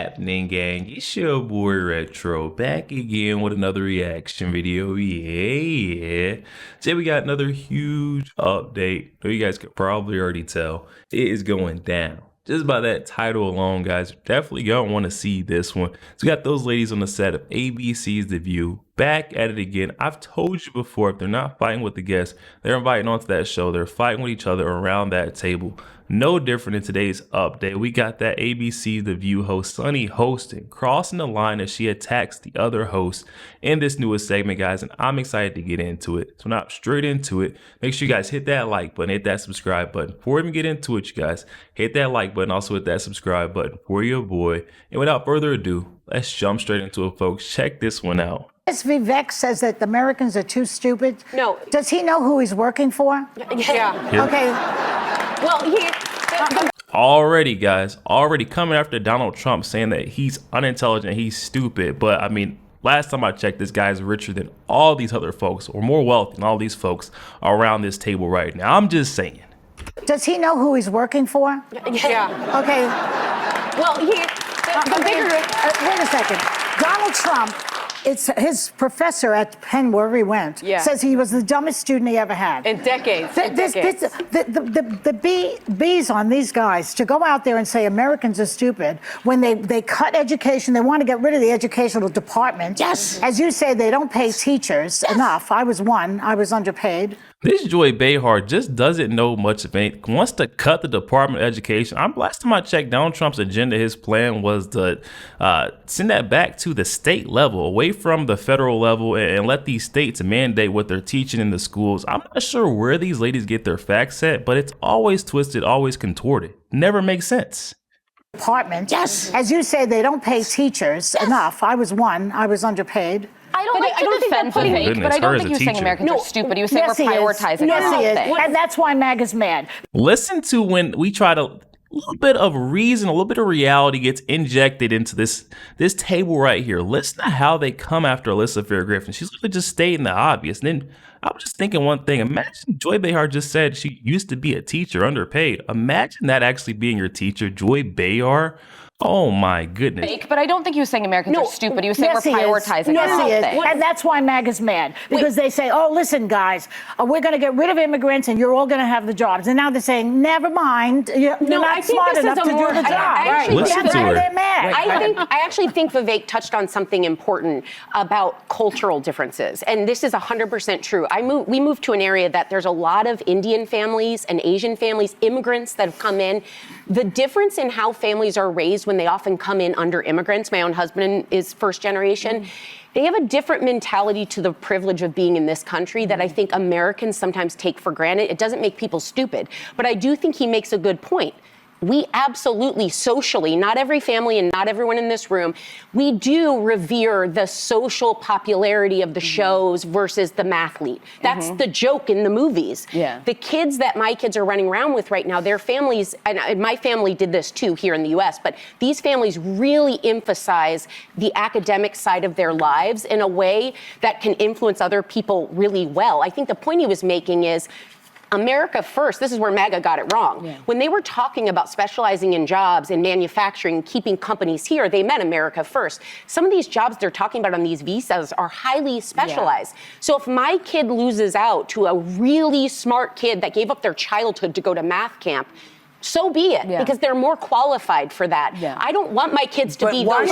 happening, gang? It's your boy Retro back again with another reaction video. Yeah. Today we got another huge update. You guys could probably already tell it is going down. Just by that title alone, guys, definitely gonna want to see this one. So we got those ladies on the set of ABC's The View back at it again. I've told you before, if they're not fighting with the guests, they're inviting onto that show. They're fighting with each other around that table. No different in today's update. We got that ABC The View host, Sunny Hostin, crossing the line as she attacks the other hosts in this newest segment, guys, and I'm excited to get into it. So now straight into it. Make sure you guys hit that like button, hit that subscribe button. Before we even get into it, you guys, hit that like button, also hit that subscribe button for your boy. And without further ado, let's jump straight into it, folks. Check this one out. Vivek says that the Americans are too stupid. No. Does he know who he's working for? Yeah. Okay. Well, Already, guys, already coming after Donald Trump, saying that he's unintelligent, he's stupid. But I mean, last time I checked, this guy's richer than all these other folks, or more wealthy than all these folks around this table right now. I'm just saying. Does he know who he's working for? Yeah. Okay. Well, the bigger. Wait a second. Donald Trump, it's his professor at Penn, wherever he went, says he was the dumbest student he ever had. In decades. The bees on these guys to go out there and say Americans are stupid when they cut education. They want to get rid of the educational department. Yes. As you say, they don't pay teachers enough. I was one. I was underpaid. This Joy Behar just doesn't know much of anything. Wants to cut the Department of Education. Last time I checked, Donald Trump's agenda, his plan was to send that back to the state level, away from the federal level, and let these states mandate what they're teaching in the schools. I'm not sure where these ladies get their facts at, but it's always twisted, always contorted. Never makes sense. Department. Yes. As you say, they don't pay teachers enough. I was one. I was underpaid. I don't defend Vivek, but I don't think he was saying Americans are stupid. He was saying we're prioritizing the wrong thing. And that's why MAGA's mad. Listen to when we try to, a little bit of reason, a little bit of reality gets injected into this table right here. Listen to how they come after Alyssa Fair-Griffin. She's literally just stating the obvious. And then I was just thinking one thing. Imagine Joy Behar just said she used to be a teacher, underpaid. Imagine that actually being your teacher, Joy Behar. Oh my goodness. But I don't think he was saying Americans are stupid. He was saying we're prioritizing the wrong thing. And that's why MAGA's mad. Because they say, oh, listen, guys, we're going to get rid of immigrants and you're all going to have the jobs. And now they're saying, never mind, you're not smart enough to do the job. Listen to her. They're mad. I actually think Vivek touched on something important about cultural differences. And this is 100% true. We moved to an area that there's a lot of Indian families and Asian families, immigrants that have come in. The difference in how families are raised when they often come in under immigrants, my own husband is first generation, they have a different mentality to the privilege of being in this country that I think Americans sometimes take for granted. It doesn't make people stupid, but I do think he makes a good point. We absolutely socially, not every family and not everyone in this room, we do revere the social popularity of the shows versus the mathlete. That's the joke in the movies. Yeah. The kids that my kids are running around with right now, their families, and my family did this too here in the US, but these families really emphasize the academic side of their lives in a way that can influence other people really well. I think the point he was making is America first. This is where MAGA got it wrong. Yeah. When they were talking about specializing in jobs and manufacturing, keeping companies here, they meant America first. Some of these jobs they're talking about on these visas are highly specialized. Yeah. So if my kid loses out to a really smart kid that gave up their childhood to go to math camp, so be it, because they're more qualified for that. Yeah. I don't want my kids to be those.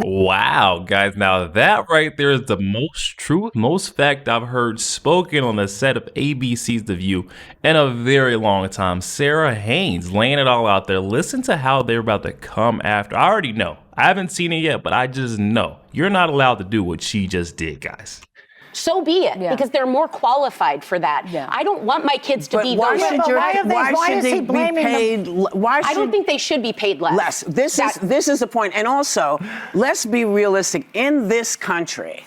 Wow, guys, now that right there is the most truth, most fact I've heard spoken on the set of ABC's The View in a very long time. Sarah Haynes laying it all out there. Listen to how they're about to come after. I already know. I haven't seen it yet, but I just know. You're not allowed to do what she just did, guys. So be it, because they're more qualified for that. Yeah. I don't want my kids to be those. Why is he blaming them? I don't think they should be paid less. This is the point. And also, let's be realistic. In this country,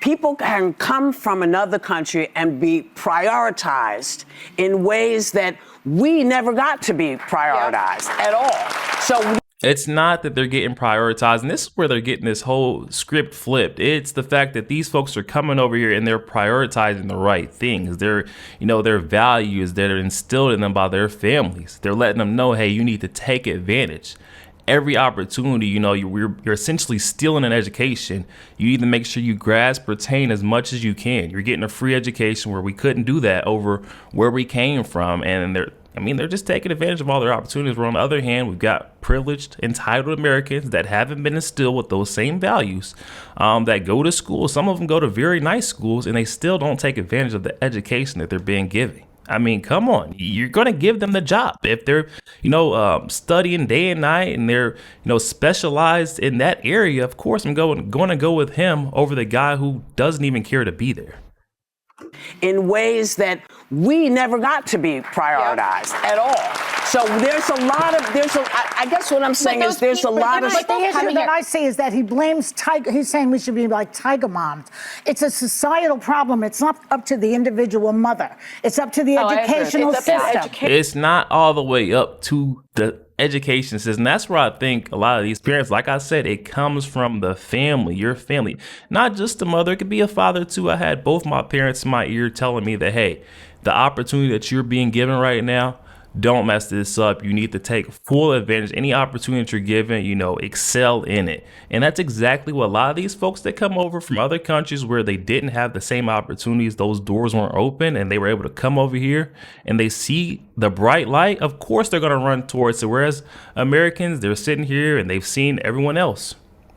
people can come from another country and be prioritized in ways that we never got to be prioritized at all. So It's not that they're getting prioritized, and this is where they're getting this whole script flipped. It's the fact that these folks are coming over here and they're prioritizing the right things. They're, their values that are instilled in them by their families. They're letting them know, hey, you need to take advantage. every opportunity, you're essentially stealing an education. You need to make sure you grasp, retain as much as you can. You're getting a free education where we couldn't do that over where we came from. And they're just taking advantage of all their opportunities. Where on the other hand, we've got privileged, entitled Americans that haven't been instilled with those same values, that go to school. Some of them go to very nice schools and they still don't take advantage of the education that they're being given. I mean, come on, you're going to give them the job. If they're, studying day and night and they're, specialized in that area, of course, I'm going to go with him over the guy who doesn't even care to be there. In ways that we never got to be prioritized at all. So I guess what I'm saying is there's a lot of. But the issue that I see is that he blames Tiger. He's saying we should be like Tiger moms. It's a societal problem. It's not up to the individual mother. It's up to the educational system. It's not all the way up to the education system. That's where I think a lot of these parents, like I said, it comes from the family, your family, not just the mother. It could be a father too. I had both my parents in my ear telling me that, hey, the opportunity that you're being given right now, don't mess this up. You need to take full advantage. Any opportunity that you're given, excel in it. And that's exactly what a lot of these folks that come over from other countries where they didn't have the same opportunities, those doors weren't open, and they were able to come over here and they see the bright light. Of course, they're going to run towards it. Whereas Americans, they're sitting here and they've seen everyone else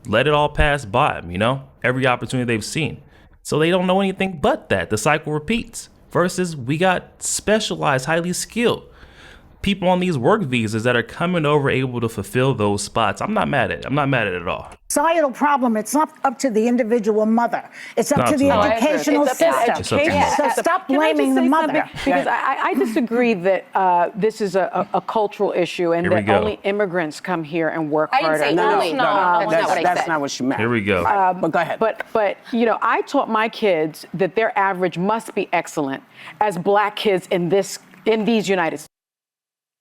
let it all pass by them, every opportunity they've seen. So they don't know anything but that. The cycle repeats. Versus we got specialized, highly skilled people on these work visas that are coming over able to fulfill those spots. I'm not mad at it at all. Societal problem. It's not up to the individual mother. It's up to the educational system. So stop blaming the mother. Because I disagree that this is a cultural issue and that only immigrants come here and work harder. I didn't say only. That's not what she meant. Here we go. But go ahead. But I taught my kids that their average must be excellent as black kids in these United States.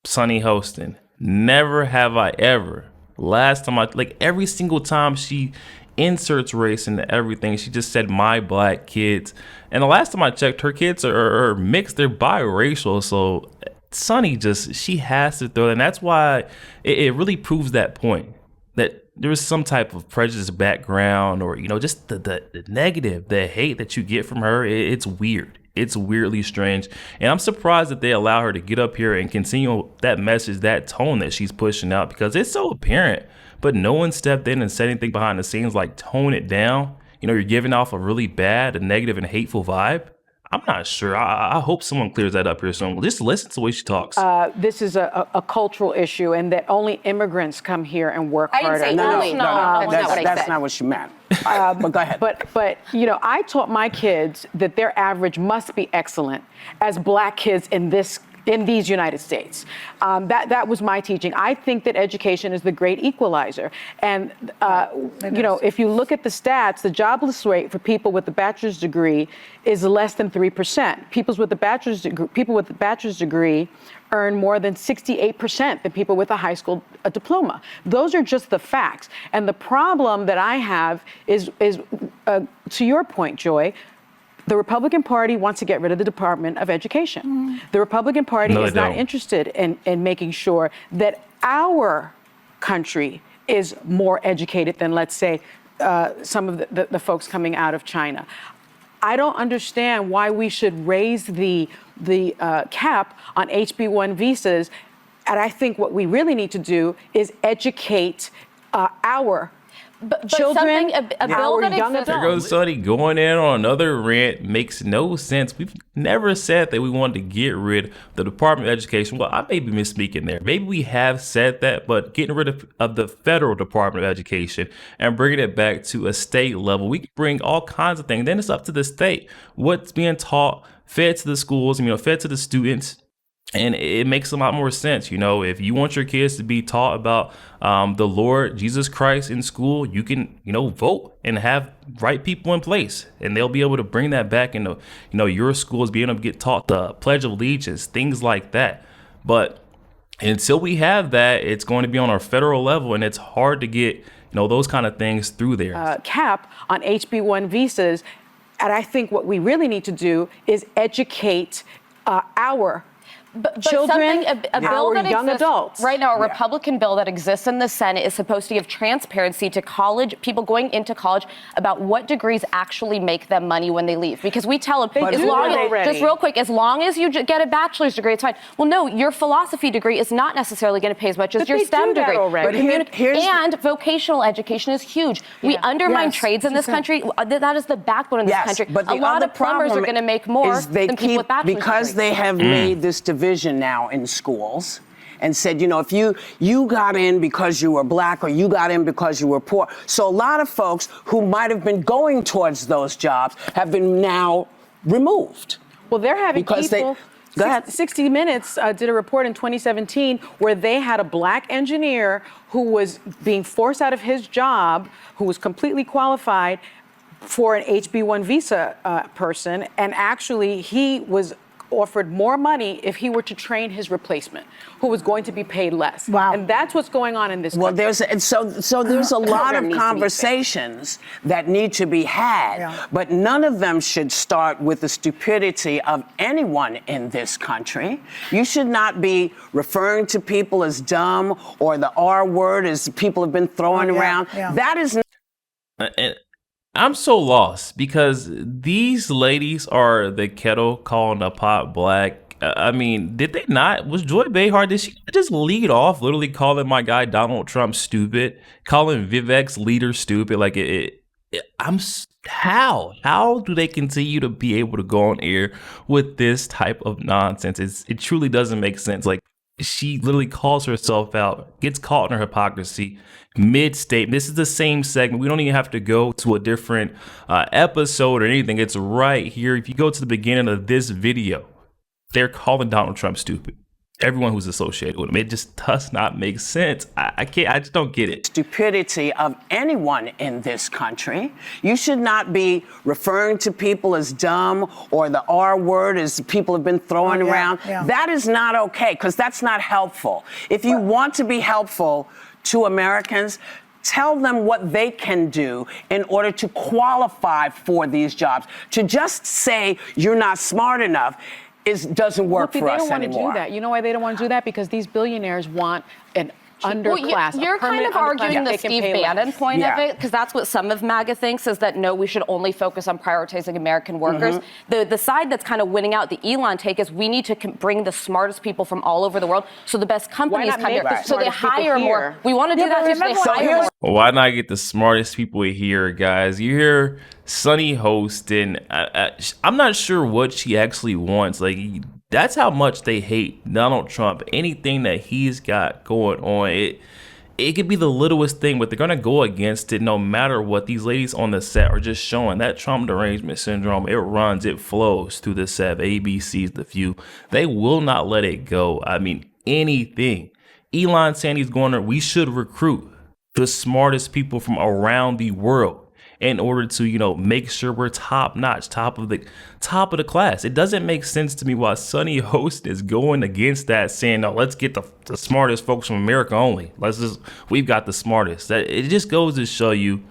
Sonny Hostin, never have I ever. Last time every single time she inserts race into everything, she just said my black kids. And the last time I checked, her kids are mixed, they're biracial. So Sonny she has to throw it. And that's why it really proves that point that there was some type of prejudice background or, just the negative, the hate that you get from her. It's weird. It's weirdly strange. And I'm surprised that they allow her to get up here and continue that message, that tone that she's pushing out, because it's so apparent. But no one stepped in and said anything behind the scenes like tone it down. You're giving off a really bad, a negative and hateful vibe. I'm not sure. I hope someone clears that up here soon. Just listen to the way she talks. This is a cultural issue and that only immigrants come here and work harder. I didn't say only. No, that's not what she meant. But go ahead. But I taught my kids that their average must be excellent as black kids in these United States. That was my teaching. I think that education is the great equalizer. And, if you look at the stats, the jobless rate for people with a bachelor's degree is less than 3%. People with a bachelor's degree earn more than 68% than people with a high school diploma. Those are just the facts. And the problem that I have is to your point, Joy, the Republican Party wants to get rid of the Department of Education. The Republican Party is not interested in making sure that our country is more educated than, let's say, some of the folks coming out of China. I don't understand why we should raise the cap on HB1 visas. And I think what we really need to do is educate our children, a bill that young exists. There goes Sonny going in on another rant. Makes no sense. We've never said that we wanted to get rid of the Department of Education. Well, I may be misspeaking there. Maybe we have said that, but getting rid of the federal Department of Education and bringing it back to a state level, we can bring all kinds of things. Then it's up to the state. What's being taught, fed to the schools, fed to the students. And it makes a lot more sense. If you want your kids to be taught about the Lord Jesus Christ in school, you can, vote and have right people in place, and they'll be able to bring that back into, your schools, being able to get taught the Pledge of Allegiance, things like that. But until we have that, it's going to be on our federal level, and it's hard to get, those kind of things through there. Cap on HB1 visas. And I think what we really need to do is educate our children, a bill that young exists adults. Right now, a Republican bill that exists in the Senate is supposed to give transparency to people going into college about what degrees actually make them money when they leave. Because we tell them, just real quick, as long as you get a bachelor's degree, it's fine. Well, no, your philosophy degree is not necessarily going to pay as much as your STEM degree. And vocational education is huge. We undermine trades in this country. That is the backbone of this country. But a lot of plumbers are going to make more than people with bachelor's because degrees. they have made this division now in schools and said, you know, if you got in because you were black or you got in because you were poor. So a lot of folks who might have been going towards those jobs have been now removed. Well, they're having because people. 60 Minutes did a report in 2017 where they had a black engineer who was being forced out of his job, who was completely qualified for an HB1 visa person, and actually he was offered more money if he were to train his replacement, who was going to be paid less. Wow. And that's what's going on in this country. Well, there's a lot of conversations that need to be had, but none of them should start with the stupidity of anyone in this country. You should not be referring to people as dumb or the R word as people have been throwing around. That is not. I'm so lost because these ladies are the kettle calling the pot black. I mean, did they not? Was Joy Behar, did she just lead off literally calling my guy Donald Trump stupid, calling Vivek's leader stupid? Like, how do they continue to be able to go on air with this type of nonsense? It truly doesn't make sense. Like, she literally calls herself out, gets caught in her hypocrisy mid-statement. This is the same segment. We don't even have to go to a different episode or anything. It's right here. If you go to the beginning of this video, they're calling Donald Trump stupid. Everyone who's associated with him. It just does not make sense. I just don't get it. Stupidity of anyone in this country. You should not be referring to people as dumb or the R word as people have been throwing around. That is not okay, because that's not helpful. If you want to be helpful to Americans, tell them what they can do in order to qualify for these jobs. To just say you're not smart enough doesn't work for us anymore. They don't want to do that. You know why they don't want to do that? Because these billionaires want an underclass. You're kind of arguing the Steve Bannon point of it, because that's what some of MAGA thinks, is that no, we should only focus on prioritizing American workers. The side that's kind of winning out, the Elon take, is we need to bring the smartest people from all over the world, so the best companies come here, so they hire more. We want to do that, so they hire more. Why not get the smartest people here, guys? You hear Sunny Hostin. I'm not sure what she actually wants. Like, that's how much they hate Donald Trump. Anything that he's got going on, it could be the littlest thing, but they're gonna go against it no matter what. These ladies on the set are just showing that Trump derangement syndrome. It runs, it flows through the set. ABC's The Few. They will not let it go. I mean, anything. Elon saying he's going to, we should recruit the smartest people from around the world in order to, you know, make sure we're top notch, top of the class. It doesn't make sense to me why Sunny Host is going against that, saying, no, let's get the smartest folks from America only. We've got the smartest. That it just goes to show you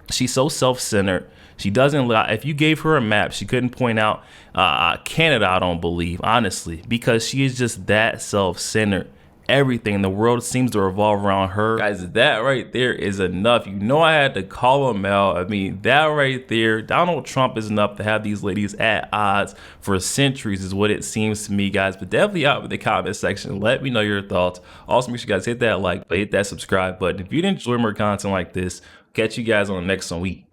she's so self-centered. She doesn't, if you gave her a map, she couldn't point out Canada, I don't believe, honestly, because she is just that self-centered. Everything in the world seems to revolve around her. Guys, that right there is enough. You know, I had to call him out. I mean, that right there, Donald Trump is enough to have these ladies at odds for centuries is what it seems to me, guys. But definitely out in the comment section, let me know your thoughts. Also, make sure you guys hit that like, hit that subscribe button. If you enjoy more content like this, catch you guys on the next one.